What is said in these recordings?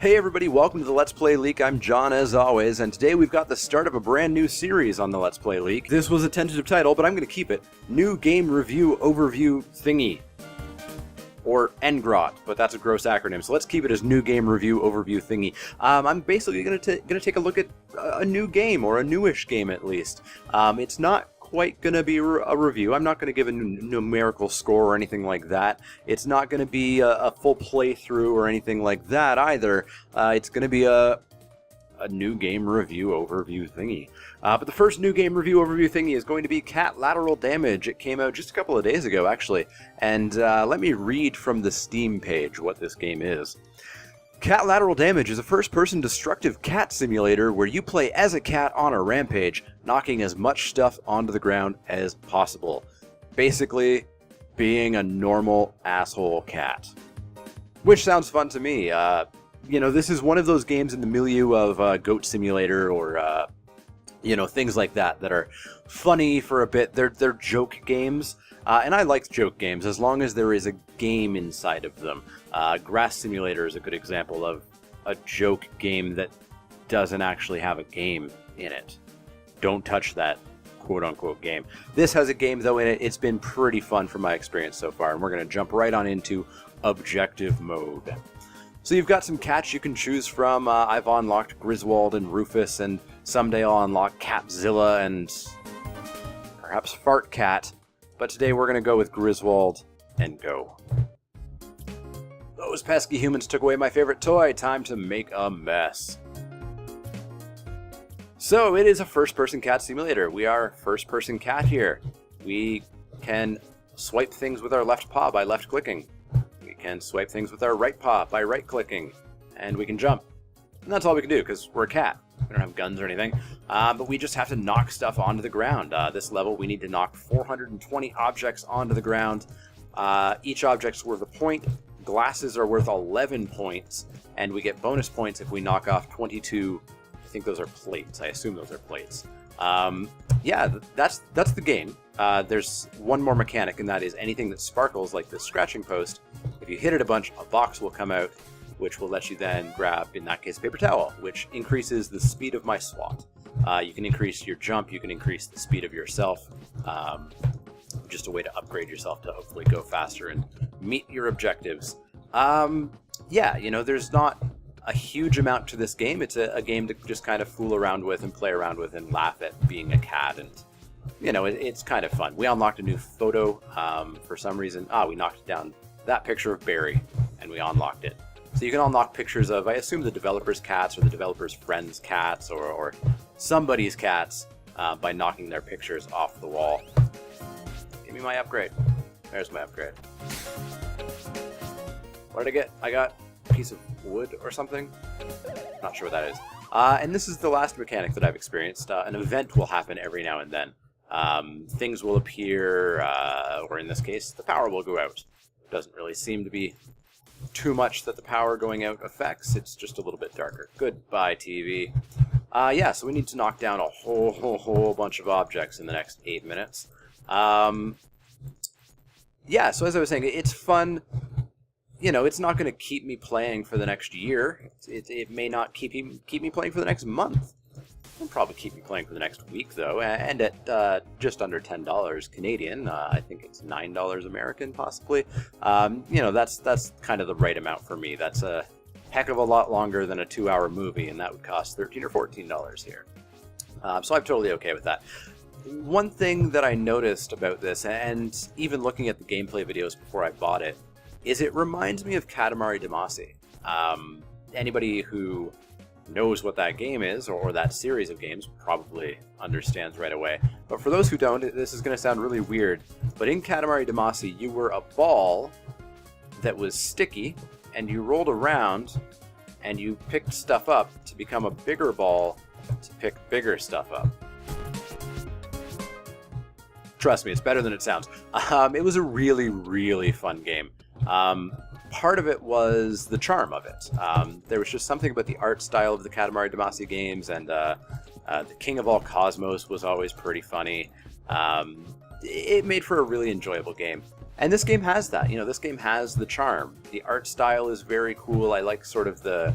Hey everybody, welcome to the Let's Play Leek. I'm John as always, and today we've got the start of a brand new series on the Let's Play Leek. This was a tentative title, but I'm going to keep it. New Game Review Overview Thingy. Or NGROT, but that's a gross acronym, so let's keep it as New Game Review Overview Thingy. I'm basically going to take a look at a new game, or a newish game at least. It's not quite going to be a review. I'm not going to give a numerical score or anything like that. It's not going to be a full playthrough or anything like that either. It's going to be a new game review overview thingy. But the first new game review overview thingy is going to be Catlateral Damage. It came out just a couple of days ago, actually. And let me read from the Steam page what this game is. Catlateral Damage is a first-person destructive cat simulator where you play as a cat on a rampage, knocking as much stuff onto the ground as possible. Basically, being a normal asshole cat. Which sounds fun to me. You know, this is one of those games in the milieu of Goat Simulator or, you know, things like that that are funny for a bit. They're joke games. And I like joke games as long as there is a game inside of them. Grass Simulator is a good example of a joke game that doesn't actually have a game in it. Don't touch that quote-unquote game. This has a game, though, in it. It's been pretty fun from my experience so far, and we're going to jump right on into objective mode. So you've got some cats you can choose from. I've unlocked Griswold and Rufus, and someday I'll unlock Catzilla and perhaps Fart Cat. But today we're going to go with Griswold and go. Those pesky humans took away my favorite toy. Time to make a mess. So it is a first-person cat simulator. We are first-person cat here. We can swipe things with our left paw by left-clicking. We can swipe things with our right paw by right-clicking. And we can jump. And that's all we can do because we're a cat. We don't have guns or anything, but we just have to knock stuff onto the ground. This level, we need to knock 420 objects onto the ground. Each object's worth a point. Glasses are worth 11 points, and we get bonus points if we knock off 22. I think those are plates. I assume those are plates. Yeah, that's the game. There's one more mechanic, and that is anything that sparkles, like this scratching post. If you hit it a bunch, a box will come out, which will let you then grab, in that case, a paper towel, which increases the speed of my SWAT. You can increase your jump, you can increase the speed of yourself. Just a way to upgrade yourself to hopefully go faster and meet your objectives. Yeah, you know, there's not a huge amount to this game. It's a game to just kind of fool around with and play around with and laugh at being a cat, and you know, it's kind of fun. We unlocked a new photo for some reason. We knocked down that picture of Barry, and we unlocked it. So you can unlock pictures of, I assume, the developer's cats or the developer's friends' cats or somebody's cats by knocking their pictures off the wall. Give me my upgrade. There's my upgrade. What did I get? I got a piece of wood or something? Not sure what that is. And this is the last mechanic that I've experienced. An event will happen every now and then. Things will appear, or in this case, the power will go out. Doesn't really seem to be too much that the power going out affects. It's just a little bit darker. Goodbye, TV. Yeah, so we need to knock down a whole bunch of objects in the next 8 minutes. Yeah, so as I was saying, it's fun. You know, it's not going to keep me playing for the next year. It may not keep me playing for the next month. It'll probably keep me playing for the next week, though, and at just under $10 Canadian. I think it's $9 American, possibly. You know, that's kind of the right amount for me. That's a heck of a lot longer than a 2-hour movie, and that would cost $13 or $14 here. So I'm totally okay with that. One thing that I noticed about this, and even looking at the gameplay videos before I bought it, is it reminds me of Katamari Damacy. Anybody who knows what that game is, or that series of games, probably understands right away. But for those who don't, this is going to sound really weird, but in Katamari Damacy, you were a ball that was sticky, and you rolled around, and you picked stuff up to become a bigger ball to pick bigger stuff up. Trust me, it's better than it sounds. It was a really, really fun game. Part of it was the charm of it. There was just something about the art style of the Katamari Damacy games, and the King of All Cosmos was always pretty funny. It made for a really enjoyable game. And this game has that. You know, this game has the charm. The art style is very cool. I like sort of the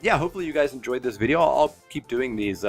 yeah, hopefully you guys enjoyed this video. I'll keep doing these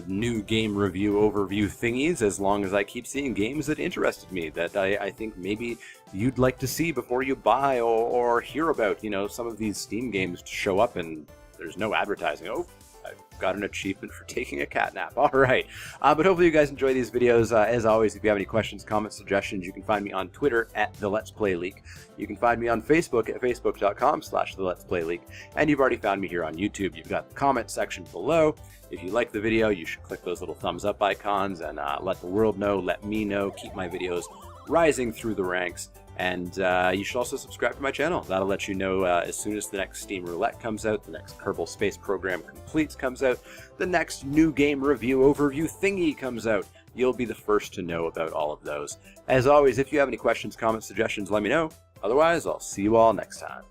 new game review overview thingies as long as I keep seeing games that interested me, that I think maybe you'd like to see before you buy or hear about. You know, some of these Steam games show up and there's no advertising. Oh, I've got an achievement for taking a cat nap. All right. But hopefully you guys enjoy these videos. As always, if you have any questions, comments, suggestions, you can find me on Twitter at the Let's Play Leek. You can find me on Facebook at facebook.com/the Let's Play Leek. And you've already found me here on YouTube. You've got the comment section below. If you like the video, you should click those little thumbs up icons and let the world know, let me know, keep my videos rising through the ranks. And you should also subscribe to my channel. That'll let you know as soon as the next Steam Roulette comes out, the next Kerbal Space Program Completes comes out, the next new game review overview thingy comes out. You'll be the first to know about all of those. As always, if you have any questions, comments, suggestions, let me know. Otherwise, I'll see you all next time.